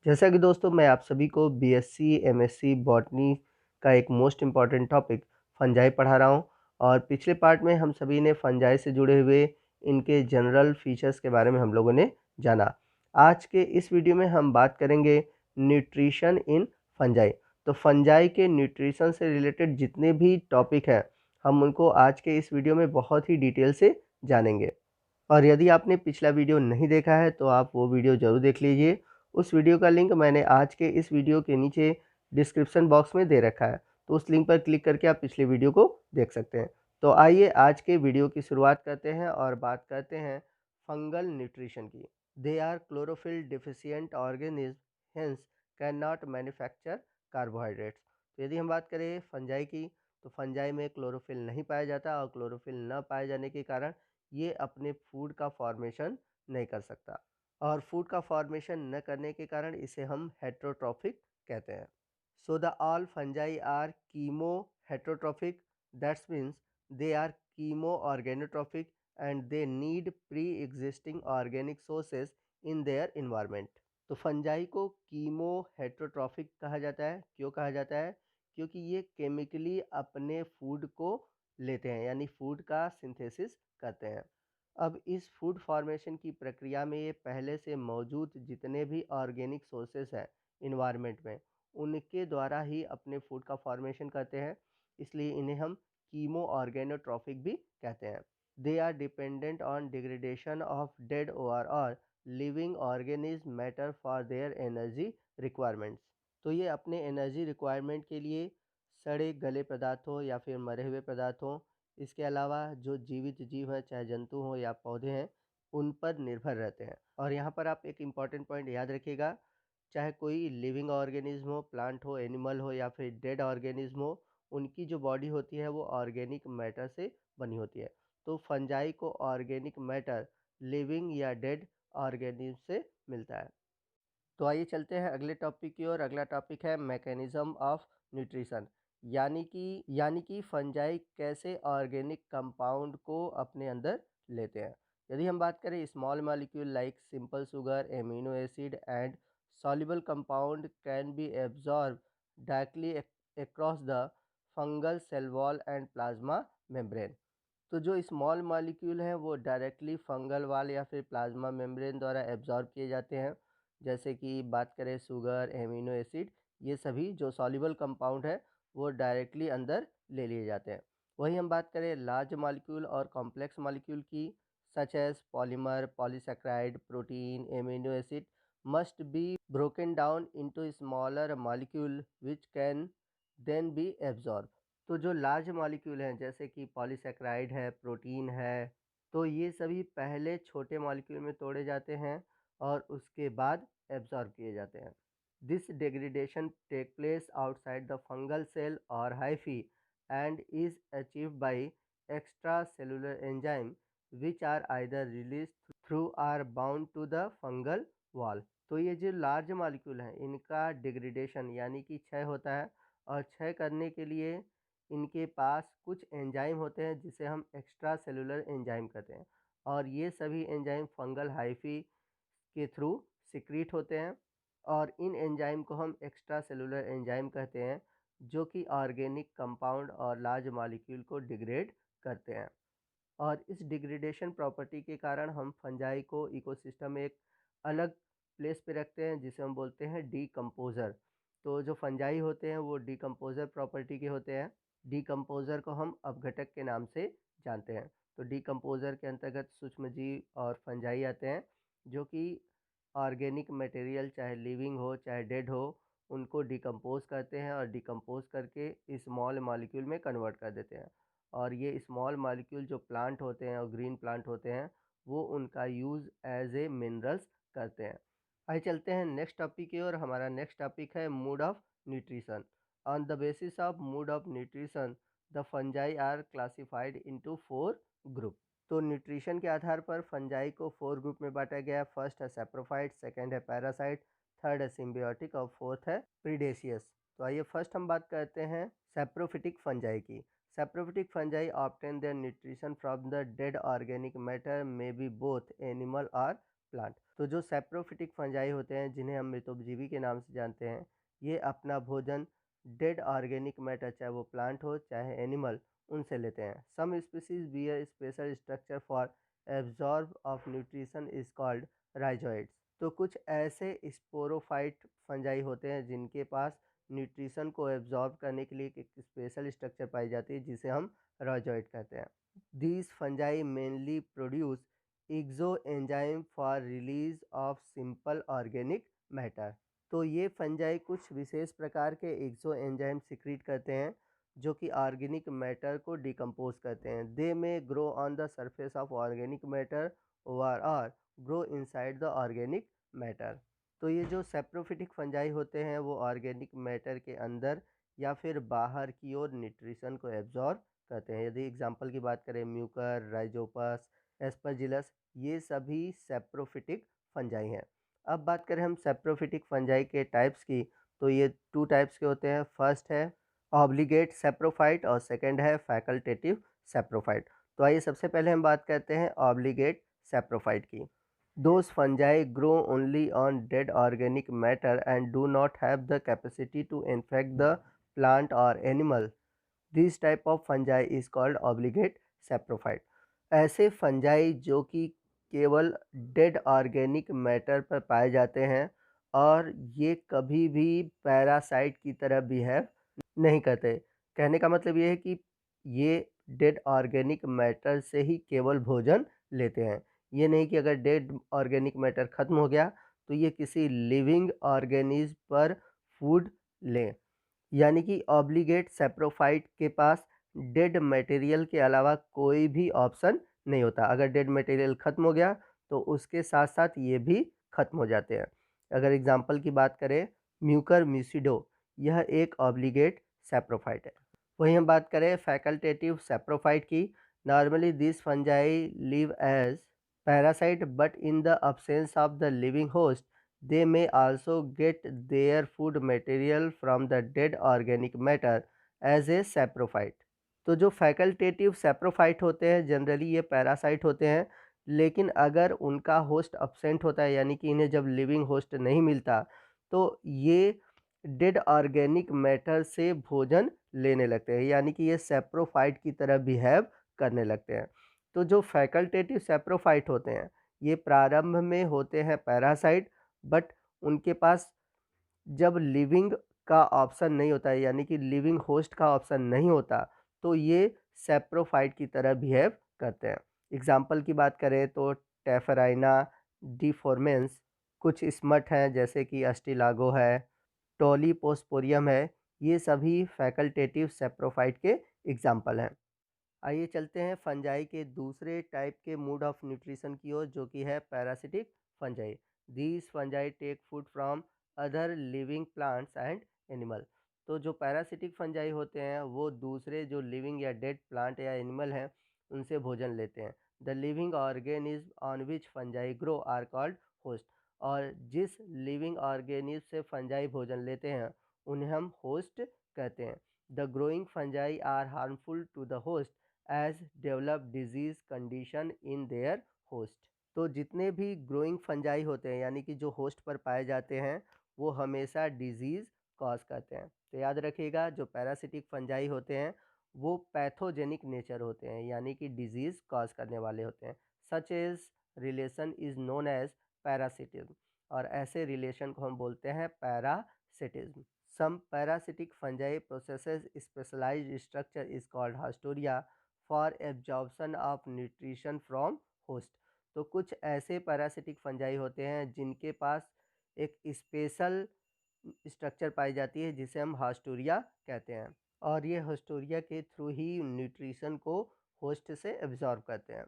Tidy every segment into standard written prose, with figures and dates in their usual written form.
जैसा कि दोस्तों मैं आप सभी को बीएससी एमएससी बॉटनी का एक मोस्ट इम्पॉर्टेंट टॉपिक फंजाई पढ़ा रहा हूं और पिछले पार्ट में हम सभी ने फंजाई से जुड़े हुए इनके जनरल फीचर्स के बारे में हम लोगों ने जाना। आज के इस वीडियो में हम बात करेंगे न्यूट्रिशन इन फंजाई। तो फंजाई के न्यूट्रिशन से रिलेटेड जितने भी टॉपिक हैं हम उनको आज के इस वीडियो में बहुत ही डिटेल से जानेंगे। और यदि आपने पिछला वीडियो नहीं देखा है तो आप वो वीडियो ज़रूर देख लीजिए। उस वीडियो का लिंक मैंने आज के इस वीडियो के नीचे डिस्क्रिप्शन बॉक्स में दे रखा है, तो उस लिंक पर क्लिक करके आप पिछले वीडियो को देख सकते हैं। तो आइए आज के वीडियो की शुरुआत करते हैं और बात करते हैं फंगल न्यूट्रिशन की। They are chlorophyll deficient organism hence can not manufacture carbohydrates. तो यदि हम बात करें फंजाई की, तो फंजाई में क्लोरोफिल नहीं पाया जाता और क्लोरोफिल न पाए जाने के कारण ये अपने फूड का फॉर्मेशन नहीं कर सकता और फूड का फॉर्मेशन न करने के कारण इसे हम हेट्रोट्रॉफिक कहते हैं। So the all fungi are chemo heterotrophic, that's means they are chemo organotrophic and they need pre existing organic sources in their environment. तो फंजाई को कीमो हेट्रोट्रॉफिक कहा जाता है। क्यों कहा जाता है? क्योंकि ये केमिकली अपने फूड को लेते हैं, यानी फूड का सिंथेसिस करते हैं। अब इस फूड फॉर्मेशन की प्रक्रिया में ये पहले से मौजूद जितने भी ऑर्गेनिक सोर्सेस हैं इन्वायरमेंट में, उनके द्वारा ही अपने फूड का फॉर्मेशन करते हैं, इसलिए इन्हें हम कीमो ऑर्गेनोट्रॉफिक भी कहते हैं। They are dependent on degradation of dead और living organism matter for their energy requirements. तो ये अपने एनर्जी रिक्वायरमेंट के लिए सड़े गले पदार्थों या फिर मरे हुए पदार्थों, इसके अलावा जो जीवित जीव हैं चाहे जंतु हों या पौधे हैं, उन पर निर्भर रहते हैं। और यहाँ पर आप एक इम्पॉर्टेंट पॉइंट याद रखिएगा, चाहे कोई लिविंग ऑर्गेनिज्म हो, प्लांट हो, एनिमल हो या फिर डेड ऑर्गेनिज्म हो, उनकी जो बॉडी होती है वो ऑर्गेनिक मैटर से बनी होती है। तो फंजाई को ऑर्गेनिक मैटर लिविंग या डेड ऑर्गेनिज्म से मिलता है। तो आइए चलते हैं अगले टॉपिक की ओर। अगला टॉपिक है मैकेनिज्म ऑफ न्यूट्रिशन, यानी कि फंजाई कैसे ऑर्गेनिक कंपाउंड को अपने अंदर लेते हैं। यदि हम बात करें small molecule like simple sugar, amino acid and soluble compound can be absorbed directly across the fungal cell wall and plasma membrane। तो जो स्मॉल मॉलिक्यूल हैं वो डायरेक्टली फंगल वाल या फिर प्लाज्मा मेम्ब्रेन द्वारा एब्जॉर्ब किए जाते हैं। जैसे कि बात करें शुगर, एमिनो एसिड, ये सभी जो सॉल्युबल कंपाउंड है वो डायरेक्टली अंदर ले लिए जाते हैं। वही हम बात करें लार्ज मॉलिक्यूल और कॉम्प्लेक्स मॉलिक्यूल की, such as polymer, polysaccharide, protein, amino acid must be broken down into smaller molecule which can then be absorb. तो जो लार्ज मॉलिक्यूल हैं जैसे कि पॉलीसेकेराइड है, प्रोटीन है, तो ये सभी पहले छोटे मॉलिक्यूल में तोड़े जाते हैं और उसके बाद एब्जॉर्ब किए जाते हैं। This degradation take place outside the fungal cell और hyphae and is achieved by extra cellular enzyme which are either release through or bound to the fungal wall. तो ये जो लार्ज मॉलिक्यूल हैं इनका डिग्रेडेशन यानी कि क्षय होता है और क्षय करने के लिए इनके पास कुछ एंजाइम होते हैं जिसे हम एक्स्ट्रा सेलुलर एंजाइम कहते हैं और ये सभी एंजाइम फंगल हाइफी के थ्रू सिक्रीट होते हैं और इन एंजाइम को हम एक्स्ट्रा सेलुलर एंजाइम कहते हैं जो कि ऑर्गेनिक कंपाउंड और लार्ज मॉलिक्यूल को डिग्रेड करते हैं। और इस डिग्रेडेशन प्रॉपर्टी के कारण हम फंजाई को इकोसिस्टम में एक अलग प्लेस पे रखते हैं जिसे हम बोलते हैं डीकम्पोज़र। तो जो फंजाई होते हैं वो डीकम्पोज़र प्रॉपर्टी के होते हैं। डीकम्पोज़र को हम अपघटक के नाम से जानते हैं। तो डीकम्पोज़र के अंतर्गत सूक्ष्मजीव और फंजाई आते हैं जो कि ऑर्गेनिक मटेरियल चाहे लिविंग हो चाहे डेड हो उनको डिकम्पोज करते हैं और डिकम्पोज करके स्मॉल मॉलिक्यूल में कन्वर्ट कर देते हैं। और ये स्मॉल मॉलिक्यूल जो प्लांट होते हैं और ग्रीन प्लांट होते हैं वो उनका यूज़ एज ए मिनरल्स करते हैं। आइए चलते हैं नेक्स्ट टॉपिक की ओर। हमारा नेक्स्ट टॉपिक है mode of nutrition. On the basis of mode of nutrition the fungi are classified into 4 group. तो न्यूट्रिशन के आधार पर फंजाई को 4 ग्रुप में बांटा गया है। फर्स्ट है सेप्रोफाइट, सेकंड है पैरासाइट, थर्ड है सिम्बियोटिक और फोर्थ है प्रीडेशियस। तो आइए फर्स्ट हम बात करते हैं सेप्रोफिटिक फंजाई की। Saprophytic fungi obtain their nutrition from the dead organic matter, may be both animal or plant। तो जो सैप्रोफिटिक फंजाई होते हैं, जिन्हें हम मृतोपजीवी के नाम से जानते हैं, ये अपना भोजन डेड ऑर्गेनिक मैटर, चाहे वो प्लांट हो चाहे एनिमल, उनसे लेते हैं। Some species bear special structure for absorb of nutrition is called rhizoids. तो कुछ ऐसे स्पोरोफाइट फंजाई होते हैं जिनके पास न्यूट्रिशन को एब्जॉर्ब करने के लिए एक स्पेशल स्ट्रक्चर पाई जाती है, जिसे हम राइजोइड कहते हैं। These fungi mainly produce exoenzyme for release of simple organic matter. तो ये फंजाई कुछ विशेष प्रकार के एक्सोएंजाइम सिक्रीट करते हैं जो कि ऑर्गेनिक मैटर को डिकम्पोज करते हैं। They may grow on the surface of organic matter और grow inside the organic matter. तो ये जो सैप्रोफिटिक फंजाई होते हैं वो ऑर्गेनिक मैटर के अंदर या फिर बाहर की ओर न्यूट्रिशन को एब्जॉर्ब करते हैं। यदि एग्जांपल की बात करें, म्यूकर, राइजोपस, एस्परजिलस, ये सभी सैप्रोफिटिक फंजाई हैं। अब बात करें हम सैप्रोफिटिक फंजाई के टाइप्स की, तो ये 2 टाइप्स के होते हैं। फर्स्ट है ऑब्लिगेट सैप्रोफाइट और सेकंड है फैकल्टेटिव सैप्रोफाइट। तो आइए सबसे पहले हम बात करते हैं ऑब्लिगेट सैप्रोफाइट की। Those fungi grow only on dead organic matter and do not have the capacity to infect the plant or animal. This type of fungi is called obligate saprophyte. ऐसे फंजाई जो कि केवल dead organic matter पर पाए जाते हैं और ये कभी भी पैरासाइट की तरह बिहेव नहीं करते। कहने का मतलब ये है कि ये डेड ऑर्गेनिक मैटर से ही केवल भोजन लेते हैं। ये नहीं कि अगर डेड ऑर्गेनिक मैटर ख़त्म हो गया तो ये किसी लिविंग ऑर्गेनिज्म पर फूड लें। यानी कि ऑब्लिगेट सैप्रोफाइट के पास डेड मटेरियल के अलावा कोई भी ऑप्शन नहीं होता। अगर डेड मटेरियल ख़त्म हो गया तो उसके साथ साथ ये भी ख़त्म हो जाते हैं। अगर एग्जांपल की बात करें, म्यूकर म्यूसिडो, यह एक ऑब्लिगेट सैप्रोफाइट है। वहीं हम बात करें फैकल्टेटिव सैप्रोफाइट की, normally this fungi live as parasite but in the absence of the living host they may also get their food material from the dead organic matter as a saprophyte। तो जो facultative saprophyte होते हैं generally ये parasite होते हैं, लेकिन अगर उनका होस्ट अब्सेंट होता है यानी कि इन्हें जब लिविंग होस्ट नहीं मिलता तो ये डेड ऑर्गेनिक मैटर से भोजन लेने लगते हैं, यानी कि ये सैप्रोफाइट की तरह बिहेव करने लगते हैं। तो जो फैकल्टेटिव सैप्रोफाइट होते हैं ये प्रारंभ में होते हैं पैरासाइट, बट उनके पास जब लिविंग का ऑप्शन नहीं होता है यानी कि लिविंग होस्ट का ऑप्शन नहीं होता तो ये सैप्रोफाइट की तरह बिहेव करते हैं। एग्जाम्पल की बात करें तो टेफराइना डिफॉर्मेंस, कुछ स्मट हैं जैसे कि अस्टिलागो है, टोलीपोस्पोरियम है, ये सभी फैकल्टेटिव सैप्रोफाइट के एग्जाम्पल हैं। आइए चलते हैं फंजाई के दूसरे टाइप के मूड ऑफ न्यूट्रिशन की ओर, जो कि है parasitic fungi. These fungi take food from other living plants and animal. तो जो पैरासिटिक फंजाई होते हैं वो दूसरे जो लिविंग या डेड प्लांट या एनिमल हैं उनसे भोजन लेते हैं। The living organism on which fungi grow are called host. और जिस लिविंग ऑर्गेनिज्म से फंजाई भोजन लेते हैं उन्हें हम होस्ट कहते हैं। The growing fungi are harmful to the host as develop disease condition in their host. तो जितने भी ग्रोइंग फंजाई होते हैं यानी कि जो होस्ट पर पाए जाते हैं वो हमेशा डिजीज़ कॉज करते हैं। तो याद रखिएगा जो पैरासिटिक फंजाई होते हैं वो पैथोजेनिक नेचर होते हैं यानी कि डिजीज़ कॉज करने वाले होते हैं। Such as relation is known as parasitism, और ऐसे रिलेशन को हम बोलते हैं parasitism. Some parasitic fungi processes specialised structure is called haustoria for absorption of nutrition from host. तो कुछ ऐसे पैरासिटिक फंजाई होते हैं जिनके पास एक स्पेशल स्ट्रक्चर पाई जाती है जिसे हम हास्टोरिया कहते हैं, और ये हास्टोरिया के थ्रू ही न्यूट्रिशन को होस्ट से एब्जॉर्ब करते हैं।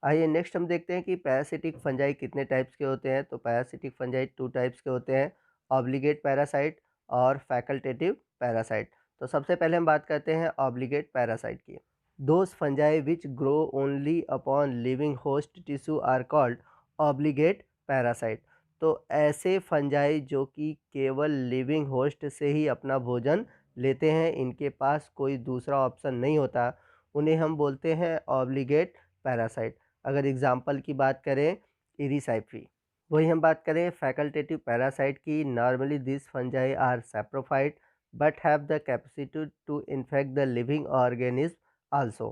आइए नेक्स्ट हम देखते हैं कि पैरासिटिक फंजाई कितने टाइप्स के होते हैं। तो पैरासिटिक फंजाई 2 टाइप्स के होते हैं, ऑब्लिगेट पैरासाइट और फैकल्टेटिव पैरासाइट। तो सबसे पहले हम बात करते हैं ऑब्लिगेट पैरासाइट की। Those fungi which grow only upon living host tissue are called obligate parasite. तो ऐसे फंजाई जो कि केवल लिविंग होस्ट से ही अपना भोजन लेते हैं, इनके पास कोई दूसरा ऑप्शन नहीं होता, उन्हें हम बोलते हैं ऑब्लिगेट पैरासाइट। अगर एग्जाम्पल की बात करें, इरिसाइप्री, वही हम बात करें फैकल्टेटिव पैरासाइट की, normally this fungi are saprophyte but have the capacity to infect the living organism also.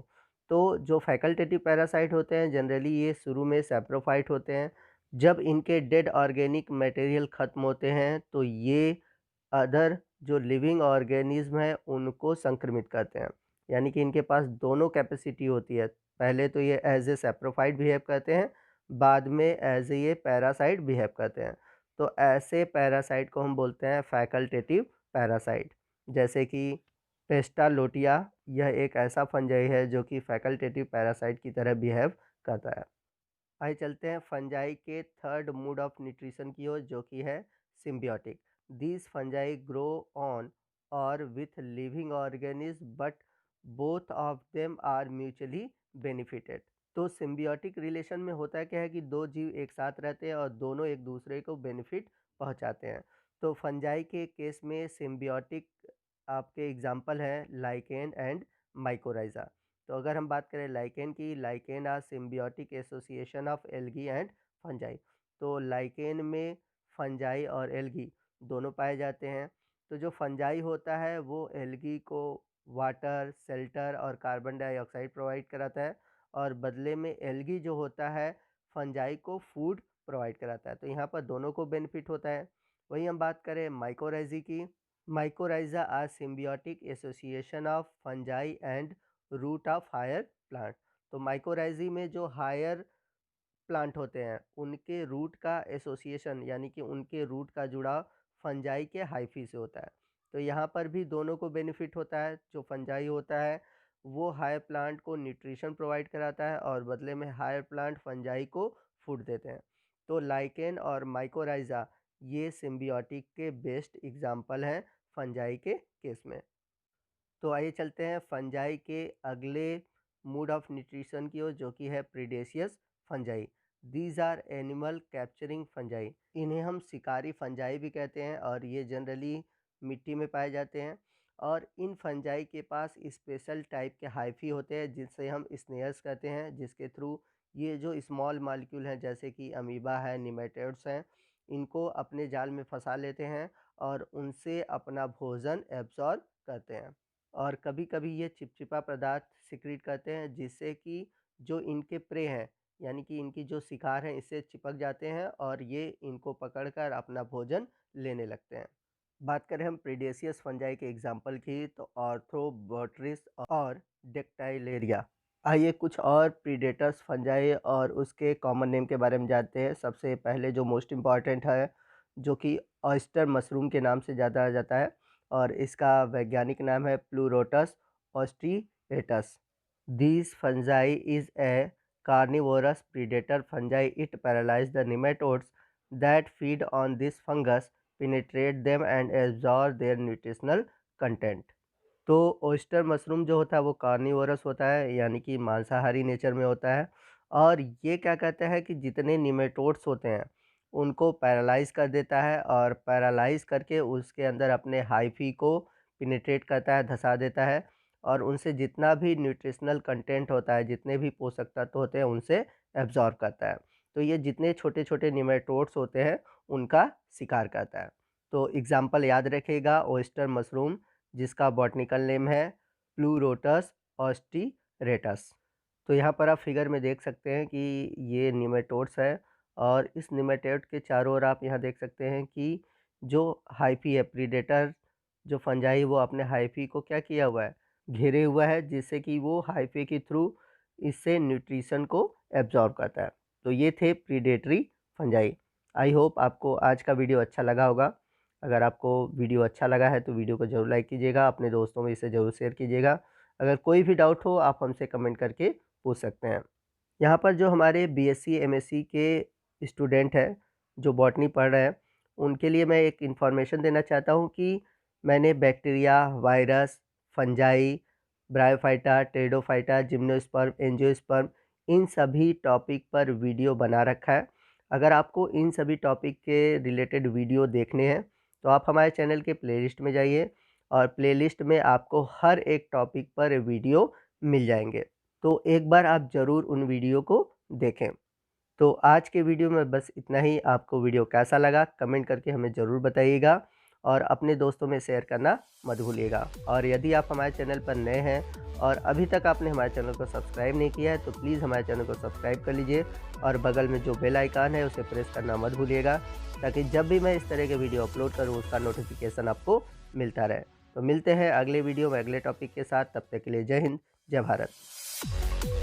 तो जो फैकल्टेटिव पैरासाइट होते हैं जनरली ये शुरू में सैप्रोफाइट होते हैं। जब इनके डेड ऑर्गेनिक मटेरियल ख़त्म होते हैं तो ये अदर जो लिविंग ऑर्गेनिज्म है उनको संक्रमित करते हैं। यानी कि इनके पास दोनों कैपेसिटी होती है। पहले तो ये एज ए सैप्रोफाइट बिहेव करते हैं, बाद में एज ए ये पैरासाइट बिहेव करते हैं। तो ऐसे पैरासाइट को हम बोलते हैं फैकल्टेटिव पैरासाइट। जैसे कि पेस्टालोटिया, यह एक ऐसा फंजाई है जो कि फैकल्टेटिव पैरासाइट की तरह बिहेव करता है। आइए चलते हैं फंजाई के थर्ड मोड ऑफ न्यूट्रिशन की ओर, जो कि है symbiotic. These fungi grow on और with living organism but both of them are mutually benefited. तो सिम्बियोटिक रिलेशन में होता है क्या है कि दो जीव एक साथ रहते हैं और दोनों एक दूसरे को बेनिफिट पहुंचाते हैं। तो फंजाई के केस में सिम्बियोटिक आपके एग्जाम्पल हैं लाइकेन एंड माइकोराइजा। तो अगर हम बात करें लाइकेन की, lichen are symbiotic association of algae and fungi. तो लाइकेन में फंजाई और एल्गी दोनों पाए जाते हैं। तो जो फंजाई होता है वो एल्गी को वाटर, शेल्टर और कार्बन डाइऑक्साइड प्रोवाइड कराता है, और बदले में एल्गी जो होता है फंजाई को फूड प्रोवाइड कराता है। तो यहाँ पर दोनों को बेनिफिट होता है। वहीं हम बात करें माइकोराइजी की, mycorrhiza are symbiotic association of fungi and root of higher plant. तो माइकोराइजी में जो हायर प्लांट होते हैं उनके रूट का एसोसिएशन यानी कि उनके रूट का जुड़ाव फंजाई के हाइफी से होता है। तो यहाँ पर भी दोनों को बेनिफिट होता है। जो फंजाई होता है वो हायर प्लांट को न्यूट्रिशन प्रोवाइड कराता है और बदले में हायर प्लांट फंजाई को फूड देते हैं। तो लाइकेन और माइकोराइजा ये सिम्बियोटिक के बेस्ट एग्जाम्पल हैं फंजाई के केस में। तो आइए चलते हैं फंजाई के अगले मूड ऑफ न्यूट्रिशन की ओर, जो कि है predacious fungi. These are animal capturing fungi. इन्हें हम शिकारी फंजाई भी कहते हैं और ये जनरली मिट्टी में पाए जाते हैं। और इन फंजाई के पास स्पेशल टाइप के हाइफी होते हैं जिनसे हम स्नेयर्स कहते हैं, जिसके थ्रू ये जो स्मॉल मॉलिक्यूल हैं जैसे कि अमीबा है, निमेटोड्स हैं, इनको अपने जाल में फंसा लेते हैं और उनसे अपना भोजन एब्जॉर्ब करते हैं। और कभी-कभी ये चिपचिपा पदार्थ सिक्रीट करते हैं जिससे कि जो इनके प्रे हैं यानी कि इनकी जो शिकार हैं इससे चिपक जाते हैं और ये इनको पकड़कर अपना भोजन लेने लगते हैं। बात करें हम प्रीडेशियस फंजाई के एग्जाम्पल की, तो आर्थ्रोबोट्रिस और डेक्टाइलेरिया। आइए कुछ और प्रीडेटर्स फंजाई और उसके कॉमन नेम के बारे में जानते हैं। सबसे पहले जो मोस्ट इम्पॉर्टेंट है, जो कि ऑयस्टर मशरूम के नाम से ज़्यादा जाता है और इसका वैज्ञानिक नाम है pleurotus ostreatus. This fungi is a carnivorous predator fungi. It paralyzes the nematodes that feed on this fungus, penetrate them and absorb their nutritional content. तो ओयस्टर मशरूम जो होता है वो कार्निवोरस होता है यानी कि मांसाहारी नेचर में होता है। और ये क्या कहता है कि जितने निमेटोड्स होते हैं उनको पैरालाइज कर देता है और पैरालाइज करके उसके अंदर अपने हाइफी को पिनेट्रेट करता है, धंसा देता है और उनसे जितना भी न्यूट्रिशनल कंटेंट होता है, जितने भी पोषक तत्व होते हैं उनसे एब्जॉर्ब करता है। तो ये जितने छोटे छोटे निमेटोड्स होते हैं उनका शिकार करता है। तो एग्जाम्पल याद रखिएगा, ओयस्टर मशरूम जिसका बॉटनिकल नेम है प्लूरोटस ऑस्टिरेटस। तो यहाँ पर आप फिगर में देख सकते हैं कि ये निमेटोड्स है और इस निमेटोड के चारों ओर आप यहाँ देख सकते हैं कि जो हाइफी है प्रीडेटर, जो फंजाई वो अपने हाइफी को क्या किया हुआ है, घेरे हुआ है, जिससे कि वो हाइफी के थ्रू इससे न्यूट्रिशन को एब्जॉर्ब करता है। तो ये थे प्रीडेटरी फंजाई। आई होप आपको आज का वीडियो अच्छा लगा होगा। अगर आपको वीडियो अच्छा लगा है तो वीडियो को ज़रूर लाइक कीजिएगा, अपने दोस्तों में इसे ज़रूर शेयर कीजिएगा। अगर कोई भी डाउट हो आप हमसे कमेंट करके पूछ सकते हैं। यहाँ पर जो हमारे बीएससी एमएससी के स्टूडेंट हैं जो बॉटनी पढ़ रहे हैं उनके लिए मैं एक इन्फॉर्मेशन देना चाहता हूँ कि मैंने bacteria, virus, fungi, bryophyta, pteridophyta, gymnosperm, angiosperm, इन सभी टॉपिक पर वीडियो बना रखा है। अगर आपको इन सभी टॉपिक के रिलेटेड वीडियो देखने हैं तो आप हमारे चैनल के प्लेलिस्ट में जाइए और प्लेलिस्ट में आपको हर एक टॉपिक पर वीडियो मिल जाएंगे। तो एक बार आप ज़रूर उन वीडियो को देखें। तो आज के वीडियो में बस इतना ही। आपको वीडियो कैसा लगा कमेंट करके हमें ज़रूर बताइएगा और अपने दोस्तों में शेयर करना मत भूलिएगा। और यदि आप हमारे चैनल पर नए हैं और अभी तक आपने हमारे चैनल को सब्सक्राइब नहीं किया है तो प्लीज़ हमारे चैनल को सब्सक्राइब कर लीजिए और बगल में जो बेल आइकन है उसे प्रेस करना मत भूलिएगा, ताकि जब भी मैं इस तरह के वीडियो अपलोड करूँ उसका नोटिफिकेशन आपको मिलता रहे। तो मिलते हैं अगले वीडियो में अगले टॉपिक के साथ। तब तक के लिए जय हिंद, जय भारत।